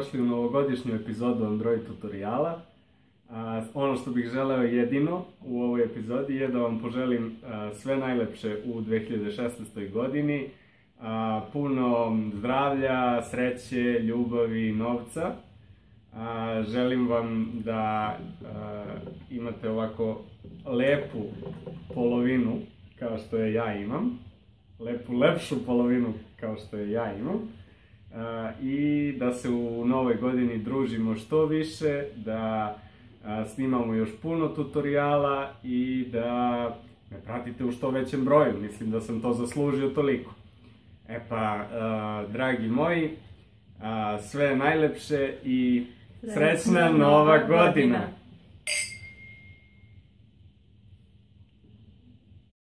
dobrodošli u novogodišnju epizodu Android tutoriala. Ono što bih želeo jedino u ovoj epizodi je da vam poželim sve najlepše u 2016. godini. Puno zdravlja, sreće, ljubavi, novca. Želim vam da imate ovako lepu polovinu kao što je ja imam. Lepšu polovinu kao što je ja imam. I da se u novoj godini družimo što više, da snimamo još puno tutoriala i da me pratite u što većem broju. Mislim da sam to zaslužio toliko. Dragi moji, sve najlepše i srećna nova godina!